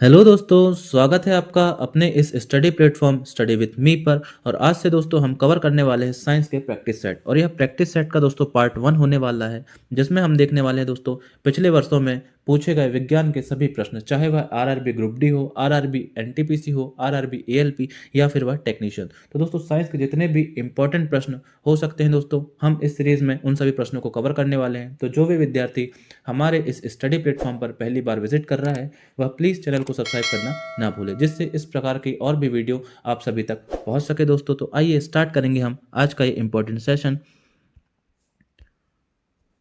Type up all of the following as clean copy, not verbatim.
Hello दोस्तों, स्वागत है आपका अपने इस study platform study with me पर। और आज से दोस्तों हम कवर करने वाले हैं साइंस के प्रैक्टिस सेट। और यह प्रैक्टिस सेट का दोस्तों पार्ट 1 होने वाला है, जिसमें हम देखने वाले हैं दोस्तों पिछले वर्षों में पूछे गए विज्ञान के सभी प्रश्न, चाहे वह आरआरबी ग्रुप डी हो, आरआरबी एनटीपीसी हो, आरआरबी एएलपी या फिर वह टेक्नीशियन। तो दोस्तों साइंस के जितने भी इंपॉर्टेंट प्रश्न हो सकते हैं दोस्तों, हम इस सीरीज में उन सभी प्रश्नों को कवर करने वाले हैं। तो जो भी विद्यार्थी हमारे इस स्टडी प्लेटफॉर्म पर पहली बार विजिट कर रहा है, वह प्लीज़ चैनल को सब्सक्राइब करना ना भूलें, जिससे इस प्रकार की और भी वीडियो आप सभी तक पहुंच सके दोस्तों। तो आइए स्टार्ट करेंगे हम आज का ये इंपॉर्टेंट सेशन।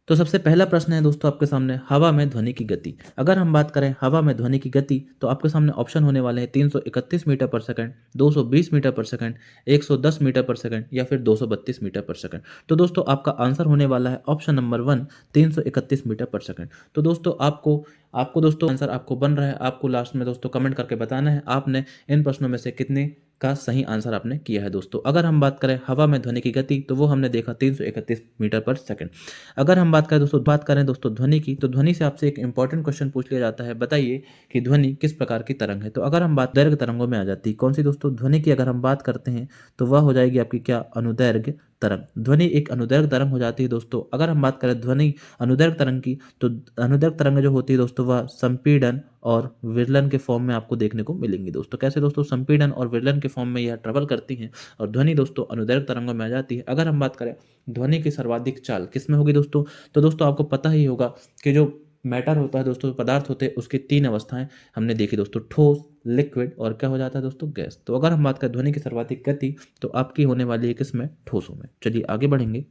तो सबसे पहला प्रश्न है दोस्तों आपके सामने, हवा में ध्वनि की गति। अगर हम बात करें हवा में ध्वनि की गति, तो आपके सामने ऑप्शन होने वाले हैं 331 मीटर पर सेकंड, 220 मीटर पर सेकंड, 110 मीटर पर सेकंड या फिर 232 मीटर पर सेकंड। तो दोस्तों आपका आंसर होने वाला है ऑप्शन नंबर 1, 331 मीटर पर सेकंड। तो दोस्तों आपको आपको दोस्तों आंसर आपको बन रहा है, आपको लास्ट में दोस्तों कमेंट करके बताना है आपने इन प्रश्नों में से कितने का सही आंसर आपने किया है दोस्तों। अगर हम बात करें हवा में ध्वनि की गति, तो वो हमने देखा 331 मीटर पर सेकंड। अगर हम बात करें दोस्तों ध्वनि की, तो ध्वनि से आपसे एक इंपॉर्टेंट क्वेश्चन पूछ लिया जाता है, बताइए कि ध्वनि किस प्रकार की तरंग है। तो अगर हम बात दैर्घ्य तरंगों में आ जाती है कौन सी दोस्तों, ध्वनि की अगर हम बात करते हैं तो वह हो जाएगी आपकी क्या, अनुदैर्घ्य तरंग। ध्वनि एक अनुदैर्घ्य तरंग हो जाती है दोस्तों। अगर हम बात करें ध्वनि अनुदैर्घ्य तरंग की, तो अनुदैर्घ्य तरंग जो होती है दोस्तों, वह संपीड़न और विरलन के फॉर्म में आपको देखने को मिलेंगी दोस्तों। कैसे दोस्तों, संपीड़न और विरलन के फॉर्म में यह ट्रेवल करती हैं और ध्वनि दोस्तों अनुदैर्घ्य तरंगों में आ जाती है। अगर हम बात करें ध्वनि की सर्वाधिक चाल किस में होगी दोस्तों, तो दोस्तों आपको पता ही होगा कि जो मैटर होता है दोस्तों, पदार्थ होते हैं, उसकी 3 अवस्थाएं हमने देखी दोस्तों, ठोस, लिक्विड और क्या हो जाता है दोस्तों, गैस। तो अगर हम बात करें ध्वनि की सर्वाधिक गति, तो आपकी होने वाली है किसमें, ठोसों में। चलिए आगे बढ़ेंगे।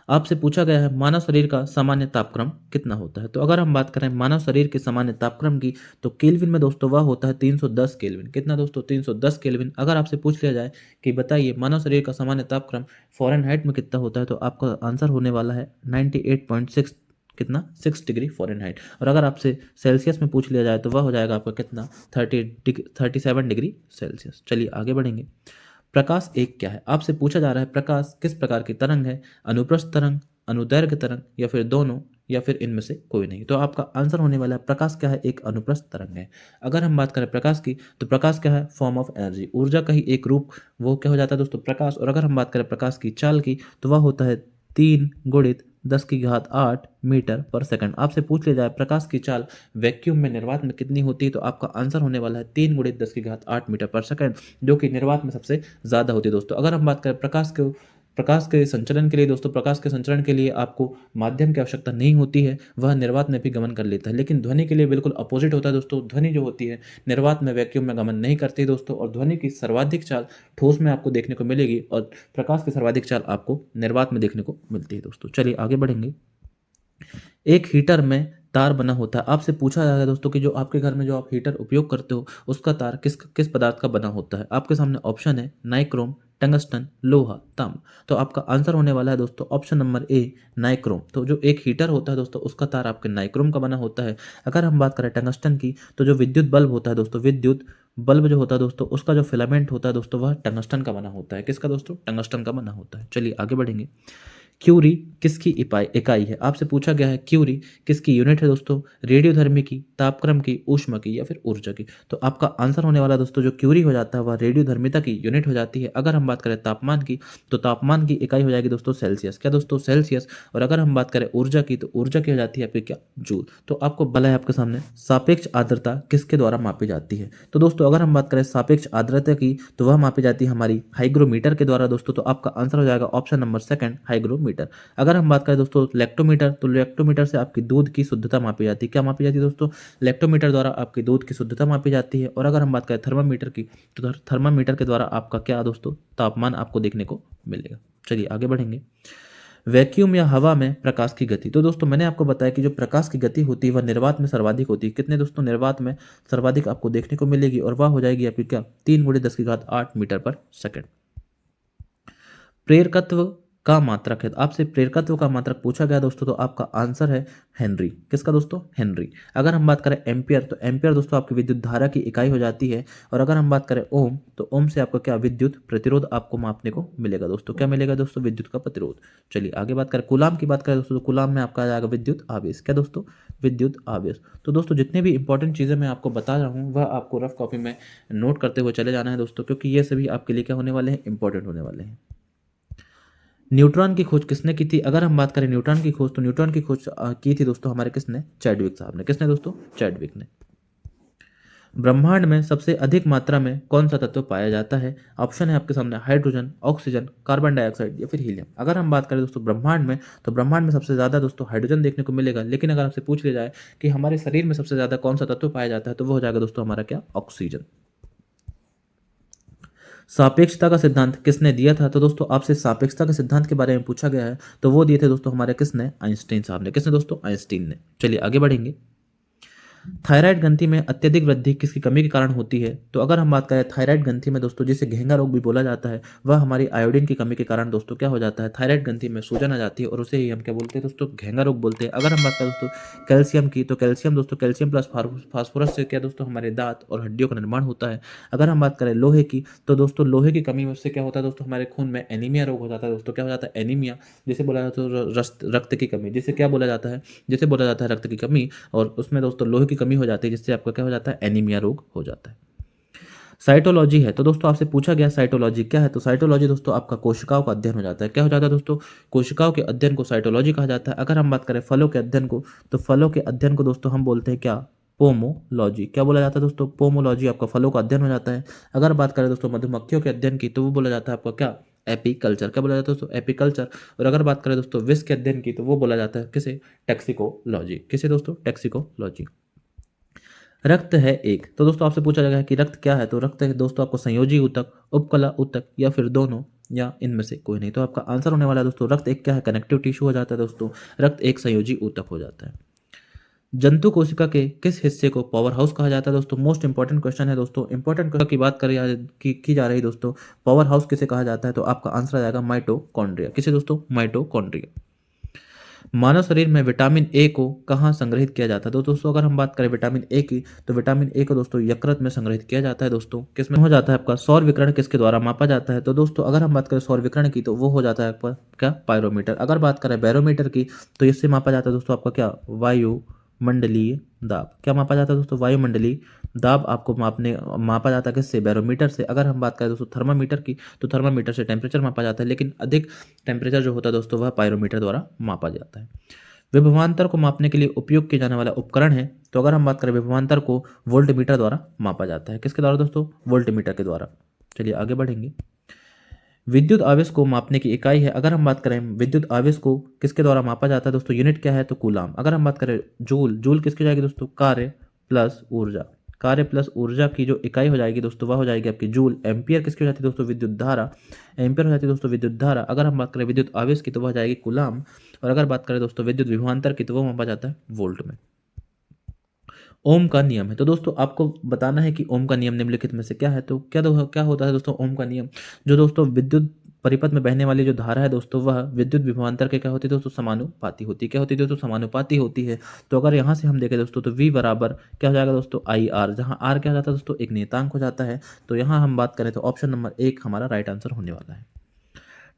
आपसे पूछा गया है मानव शरीर का सामान्य तापक्रम कितना होता है। तो अगर हम बात करें मानव शरीर के सामान्य तापक्रम की, तो केल्विन में दोस्तों वह होता है 310 केल्विन। कितना दोस्तों, 310 केल्विन। अगर आपसे पूछ लिया जाए कि बताइए मानव शरीर का सामान्य तापक्रम फ़ारेनहाइट में कितना होता है, तो आपका आंसर होने वाला है 98.6, कितना, 6 डिग्री फ़ारेनहाइट। और अगर आपसे सेल्सियस में पूछ लिया जाए, तो वह हो जाएगा आपका कितना, 37 डिग्री सेल्सियस। चलिए आगे बढ़ेंगे। प्रकाश एक क्या है, आपसे पूछा जा रहा है प्रकाश किस प्रकार की तरंग है, अनुप्रस्थ तरंग, अनुदैर्घ्य तरंग या फिर दोनों या फिर इनमें से कोई नहीं। तो आपका आंसर होने वाला है प्रकाश क्या है, एक अनुप्रस्थ तरंग है। अगर हम बात करें प्रकाश की, तो प्रकाश क्या है, फॉर्म ऑफ एनर्जी, ऊर्जा का ही एक रूप, वो क्या हो जाता है दोस्तों, प्रकाश। और अगर हम बात करें प्रकाश की चाल की, तो वह होता है 3 × 10⁻⁸ मीटर पर सेकंड। आपसे पूछ लिया जाए प्रकाश की चाल वैक्यूम में निर्वात में कितनी होती है, तो आपका आंसर होने वाला है 3 × 10⁸ मीटर पर सेकंड, जो कि निर्वात में सबसे ज़्यादा होती है दोस्तों। अगर हम बात करें प्रकाश के संचलन के लिए दोस्तों, प्रकाश के संचरण के लिए आपको माध्यम की आवश्यकता नहीं होती है, वह निर्वात में भी गमन कर लेता है। लेकिन ध्वनि के लिए बिल्कुल अपोजिट होता है दोस्तों। ध्वनि जो होती है निर्वात में, वैक्यूम में गमन नहीं करती है दोस्तों। और ध्वनि की सर्वाधिक चाल ठोस में आपको देखने को मिलेगी और प्रकाश की सर्वाधिक चाल आपको निर्वात में देखने को मिलती है दोस्तों। चलिए आगे बढ़ेंगे। एक हीटर में तार बना होता है। आपसे पूछा जाएगा दोस्तों कि जो आपके घर में जो आप हीटर उपयोग करते हो, उसका तार किस किस पदार्थ का बना होता है। आपके सामने ऑप्शन है नाइक्रोम, टंगस्टन, लोहा, तांबा। तो आपका आंसर होने वाला है दोस्तों ऑप्शन नंबर ए, नाइक्रोम। तो जो एक हीटर होता है दोस्तों, उसका तार आपके नाइक्रोम का बना होता है। अगर हम बात करें टंगस्टन की, तो जो विद्युत बल्ब होता है दोस्तों, विद्युत बल्ब जो होता है दोस्तों, उसका जो फिलामेंट होता है दोस्तों, वह टंगस्टन का बना होता है। किसका दोस्तों, टंगस्टन का बना होता है। चलिए आगे बढ़ेंगे। क्यूरी किसकी इकाई है। आपसे पूछा गया है क्यूरी किसकी यूनिट है दोस्तों, रेडियोधर्मी की, तापक्रम की, ऊष्मा की या फिर ऊर्जा की। तो आपका आंसर होने वाला दोस्तों जो क्यूरी हो जाता है, वह रेडियोधर्मिता की यूनिट हो जाती है। अगर हम बात करें तापमान की, तो तापमान की इकाई हो जाएगी दोस्तों सेल्सियस। क्या दोस्तों, सेल्सियस। और अगर हम बात करें ऊर्जा की, तो ऊर्जा की हो जाती है आपकी क्या, जूल। तो आपको भला है आपके सामने सापेक्ष आर्द्रता किसके द्वारा मापी जाती है। तो दोस्तों अगर हम बात करें सापेक्ष आर्द्रता की, तो वह मापी जाती है हमारी हाइग्रोमीटर के द्वारा दोस्तों। तो आपका आंसर हो जाएगा ऑप्शन नंबर सेकंड, हाइग्रोमीटर। अगर हम बात करें दोस्तों लैक्टोमीटर, तो लैक्टोमीटर से आपकी दूध की शुद्धता मापी जाती है। क्या मापी जाती है दोस्तों, लैक्टोमीटर द्वारा आपकी दूध की शुद्धता मापी जाती है। और अगर हम बात करें थर्मामीटर की, तो थर्मामीटर के द्वारा आपका क्या दोस्तों, तापमान आपको देखने को मिलेगा। चलिए आगे बढ़ेंगे। वैक्यूम या हवा में प्रकाश की गति। तो दोस्तों मैंने आपको बताया कि जो प्रकाश की गति होती है वह निर्वात में सर्वाधिक होती है। कितने दोस्तों, निर्वात में सर्वाधिक आपको देखने को मिलेगी और वह हो जाएगी आपकी क्या, 3 × 10⁸ मीटर पर सेकंड। प्रेरकत्व का मात्रक है। आपसे प्रेरकत्व का मात्रक पूछा गया दोस्तों, तो आपका आंसर है हेनरी। किसका दोस्तों? हेनरी। अगर हम बात करें एम्पियर, तो एम्पियर दोस्तों आपकी विद्युत धारा की इकाई हो जाती है। और अगर हम बात करें ओम, तो ओम से आपका क्या विद्युत प्रतिरोध आपको मापने को मिलेगा दोस्तों। क्या मिलेगा दोस्तों? विद्युत का प्रतिरोध। चलिए आगे बात करें कुलाम की, बात करें दोस्तों, तो कुलाम में आपका आ जाएगा विद्युत आवेश। क्या दोस्तों? विद्युत आवेश। तो दोस्तों जितने भी इंपॉर्टेंट चीज़ें मैं आपको बता रहा हूँ वह आपको रफ कॉपी में नोट करते हुए चले जाना है दोस्तों, क्योंकि ये सभी आपके लिए क्या होने वाले हैं? इंपॉर्टेंट होने वाले हैं। न्यूट्रॉन की खोज किसने की थी? अगर हम बात करें न्यूट्रॉन की खोज, तो न्यूट्रॉन की खोज की थी दोस्तों हमारे किसने? चैडविक साहब ने। किसने दोस्तों? चैडविक ने। ब्रह्मांड में सबसे अधिक मात्रा में कौन सा तत्व पाया जाता है? ऑप्शन है आपके सामने हाइड्रोजन, ऑक्सीजन, कार्बन डाइऑक्साइड या फिर हीलियम। अगर हम बात करें दोस्तों ब्रह्मांड में, तो ब्रह्मांड में सबसे ज़्यादा दोस्तों हाइड्रोजन देखने को मिलेगा। लेकिन अगर आपसे पूछ लिया जाए कि हमारे शरीर में सबसे ज़्यादा कौन सा तत्व पाया जाता है, तो वो हो जाएगा दोस्तों हमारा क्या? ऑक्सीजन। सापेक्षता का सिद्धांत किसने दिया था? तो दोस्तों आपसे सापेक्षता के सिद्धांत के बारे में पूछा गया है, तो वो दिए थे दोस्तों हमारे किसने? आइंस्टीन साहब ने। किसने दोस्तों? आइंस्टीन ने। चलिए आगे बढ़ेंगे। थायराइड ग्रंथि में अत्यधिक वृद्धि किसकी कमी के कारण होती है? तो अगर हम बात करें थायराइड ग्रंथि में दोस्तों, जिसे घेंगा रोग भी बोला जाता है, वह हमारी आयोडीन की कमी के कारण दोस्तों क्या हो जाता है? थायराइड ग्रंथि में सूजन आ जाती है और उसे ही हम क्या बोलते हैं दोस्तों? घेंगा रोग बोलते हैं। अगर हम बात करें दोस्तों कैल्शियम की, तो कैल्शियम दोस्तों, कैल्शियम प्लस फास्फोरस से क्या दोस्तों? हमारे दांत और हड्डियों का निर्माण होता है। अगर हम बात करें लोहे की, तो दोस्तों लोहे की कमी से क्या होता है दोस्तों? हमारे खून में एनीमिया रोग हो जाता है दोस्तों। क्या हो जाता है? एनीमिया, जिसे बोला जाता है रक्त की कमी, जिसे क्या बोला जाता है? जिसे बोला जाता है रक्त की कमी। और उसमें दोस्तों लोहे की कमी हो जाती है, जिससे आपका क्या हो जाता है? एनीमिया रोग हो जाता है। साइटोलॉजी है, तो दोस्तों आपसे पूछा गया साइटोलॉजी क्या है? तो साइटोलॉजी दोस्तों आपका कोशिकाओं का अध्ययन हो जाता है। क्या हो जाता है दोस्तों? कोशिकाओं के अध्ययन को साइटोलॉजी कहा जाता है। अगर हम बात करें फलों के अध्ययन को, तो फलों के अध्ययन को दोस्तों हम बोलते हैं क्या? पोमोलॉजी। क्या बोला जाता है दोस्तों? पोमोलॉजी आपका फलों का अध्ययन हो जाता है। अगर बात करें दोस्तों मधुमक्खियों के अध्ययन की, तो वो बोला जाता है आपका क्या? एपीकल्चर। क्या बोला जाता है दोस्तों? एपीकल्चर। और अगर बात करें दोस्तों विष के अध्ययन की, तो वो बोला जाता है किसे? टैक्सिकोलॉजी। किसे दोस्तों? टैक्सिकोलॉजी। रक्त है एक, तो दोस्तों आपसे पूछा जाएगा कि रक्त क्या है? तो रक्त है दोस्तों आपको संयोजी ऊतक, उपकला ऊतक या फिर दोनों या इनमें से कोई नहीं। तो आपका आंसर होने वाला है दोस्तों रक्त एक क्या है? कनेक्टिव टिश्यू हो जाता है दोस्तों। रक्त एक संयोजी ऊतक हो जाता है। जंतु कोशिका के किस हिस्से को पावर हाउस कहा जाता है दोस्तों? मोस्ट इंपॉर्टेंट क्वेश्चन है दोस्तों। इंपॉर्टेंट क्वेश्चन की बात करें की जा रही दोस्तों, पावर हाउस किसे कहा जाता है? तो आपका आंसर आ जाएगा माइटोकॉन्ड्रिया। किसे दोस्तों? माइटोकॉन्ड्रिया। मानव शरीर में विटामिन ए को कहाँ संग्रहित किया जाता है? तो दोस्तों अगर हम बात करें विटामिन ए की, तो विटामिन ए को दोस्तों यकृत में संग्रहित किया जाता है दोस्तों। किसमें हो जाता है आपका? सौर विकिरण किसके द्वारा मापा जाता है? तो दोस्तों अगर हम बात करें सौर विकिरण की, तो वो हो जाता है आपका क्या? पायरोमीटर। अगर बात करें बैरोमीटर की, तो इससे मापा जाता है दोस्तों आपका क्या? वायुमंडलीय दाब। क्या मापा जाता है दोस्तों? वायुमंडलीय दाब आपको मापा जाता है किससे? बैरोमीटर से। अगर हम बात करें दोस्तों थर्मामीटर की, तो थर्मामीटर से टेम्परेचर मापा जाता है, लेकिन अधिक टेम्परेचर जो होता है दोस्तों वह पायरोमीटर द्वारा मापा जाता है। विभवांतर को मापने के लिए उपयोग किया जाने वाला उपकरण है, तो अगर हम बात करें विभवांतर को वोल्टमीटर द्वारा मापा जाता है। किसके द्वारा दोस्तों? वोल्टमीटर के द्वारा। चलिए आगे बढ़ेंगे। विद्युत आवेश को मापने की इकाई है, अगर हम बात करें विद्युत आवेश को किसके द्वारा मापा जाता है दोस्तों? यूनिट क्या है? तो कूलाम। अगर हम बात करें जूल, जूल किसकी जाएगी दोस्तों? कार्य प्लस ऊर्जा। कार्य प्लस ऊर्जा की जो इकाई हो जाएगी दोस्तों, वह हो जाएगी आपकी जूल। एम्पियर किसकी हो जाती है दोस्तों? विद्युत धारा। एम्पियर हो जाती है दोस्तों विद्युत धारा। अगर हम बात करें विद्युत आवेश की, तो वह हो जाएगी कूलाम। और अगर बात करें दोस्तों विद्युत विभवांतर की, तो वो मापा जाता है वोल्ट में। ओम का नियम है, तो दोस्तों आपको बताना है कि ओम का नियम निम्नलिखित में से क्या है? तो क्या होता है दोस्तों ओम का नियम? जो दोस्तों विद्युत परिपथ में बहने वाली जो धारा है दोस्तों, वह विद्युत विभवांतर के क्या होती है दोस्तों? समानुपाती होती है। क्या होती है दोस्तों? समानुपाती होती है। तो अगर यहाँ से हम देखें दोस्तों, तो V बराबर क्या हो जाएगा दोस्तों? आई आर, जहाँ आर क्या हो जाता है दोस्तों? एक नियतांक हो जाता है। तो यहाँ हम बात करें तो ऑप्शन नंबर 1 हमारा राइट आंसर होने वाला है।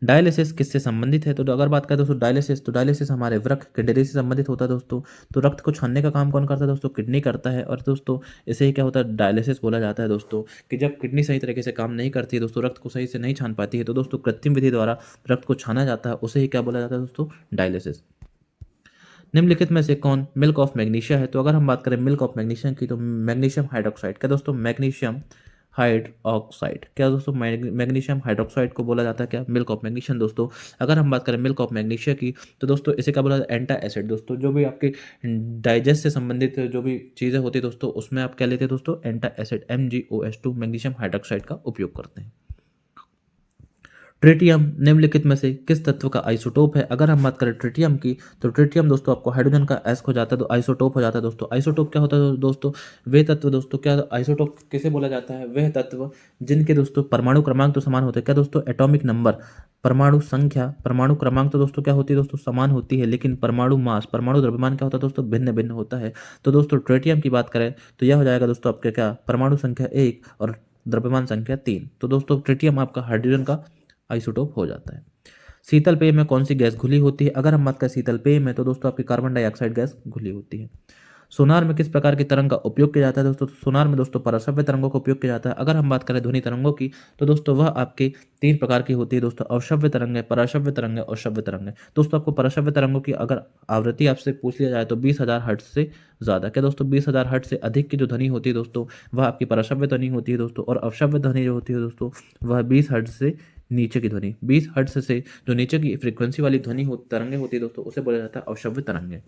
डायलिसिस किससे संबंधित है? तो अगर बात करें दोस्तों डायलिसिस, तो डायलिसिस हमारे वृक्क किडनी से संबंधित होता है दोस्तों। तो रक्त को छानने का काम कौन करता है दोस्तों? किडनी करता है। और दोस्तों इसे ही क्या होता है? डायलिसिस बोला जाता है दोस्तों, कि जब किडनी सही तरीके से काम नहीं करती है दोस्तों, रक्त को सही से नहीं छान पाती है, तो दोस्तों कृत्रिम विधि द्वारा रक्त को छाना जाता है, उसे ही क्या बोला जाता है दोस्तों? डायलिसिस। निम्नलिखित में से कौन मिल्क ऑफ मैग्नीशिया है? तो अगर हम बात करें मिल्क ऑफ मैग्नीशियम की, तो मैग्नीशियम हाइड्रोक्साइड। क्या दोस्तों? Magnesium hydroxide. क्या दोस्तों? मैग्नीशियम हाइड्रोक्साइड को बोला जाता है क्या? मिल्क ऑफ मैग्नीशियम दोस्तों। अगर हम बात करें मिल्क ऑफ मैग्नीशिया की, तो दोस्तों इसे क्या बोला जाता है? एंटा एसिड दोस्तों। जो भी आपके डाइजेस्ट से संबंधित जो भी चीज़ें होती है दोस्तों, उसमें आप क्या लेते हैं दोस्तों? एंटा एसिड MgOH2 मैग्नीशियम हाइड्रोक्साइड का उपयोग करते हैं। ट्रिटियम निम्नलिखित में से किस तत्व का आइसोटोप है? अगर हम बात करें ट्रिटियम की, तो ट्रिटियम दोस्तों आपको हाइड्रोजन का एस हो जाता है, तो आइसोटोप हो जाता है दोस्तों। आइसोटोप क्या होता है दोस्तों? वे तत्व दोस्तों, क्या आइसोटोप किसे बोला जाता है? वह तत्व जिनके दोस्तों परमाणु क्रमांक तो समान होते हैं। क्या दोस्तों? एटॉमिक नंबर, परमाणु संख्या, परमाणु क्रमांक तो दोस्तों क्या होती है दोस्तों? समान होती है, लेकिन परमाणु मास, परमाणु द्रव्यमान क्या होता है दोस्तों? भिन्न भिन्न होता है। तो दोस्तों ट्रिटियम की बात करें तो यह हो जाएगा दोस्तों आपके क्या, परमाणु संख्या 1 और द्रव्यमान संख्या 3। तो दोस्तों ट्रिटियम आपका हाइड्रोजन का आइसोटोप हो जाता है। शीतल पेय में कौन सी गैस घुली होती है? अगर हम बात करें शीतल पेय में, तो दोस्तों आपकी कार्बन डाइऑक्साइड गैस घुली होती है। सोनार में किस प्रकार की तरंग का उपयोग किया जाता है दोस्तों? सोनार में दोस्तों पराश्रव्य तरंगों का उपयोग किया जाता है। अगर हम बात करें ध्वनि तरंगों की, तो दोस्तों वह आपके 3 प्रकार की होती है दोस्तों, अवश्रव्य तरंगें, पराश्रव्य तरंगें और श्रव्य तरंगें। दोस्तों आपको पराश्रव्य तरंगों की अगर आवृत्ति आपसे पूछ लिया जाए तो 20,000 हर्ट्ज से ज़्यादा। क्या दोस्तों? 20,000 हर्ट्ज से अधिक की जो ध्वनि होती है दोस्तों, वह आपकी पराश्रव्य ध्वनि होती है दोस्तों, और अवश्रव्य ध्वनि जो होती है दोस्तों, वह 20 हर्ट्ज से नीचे की ध्वनि, 20 हर्ट्ज से जो नीचे की फ्रीक्वेंसी वाली ध्वनि तरंगे होती है दोस्तों, उसे बोला जाता है अवश्रव्य तरंगे।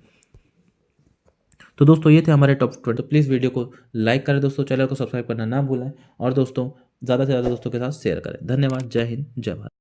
तो दोस्तों ये थे हमारे टॉप 20। तो प्लीज़ वीडियो को लाइक करें दोस्तों, चैनल को सब्सक्राइब करना ना भूलें, और दोस्तों ज़्यादा से ज़्यादा दोस्तों के साथ शेयर करें। धन्यवाद। जय हिंद, जय भारत।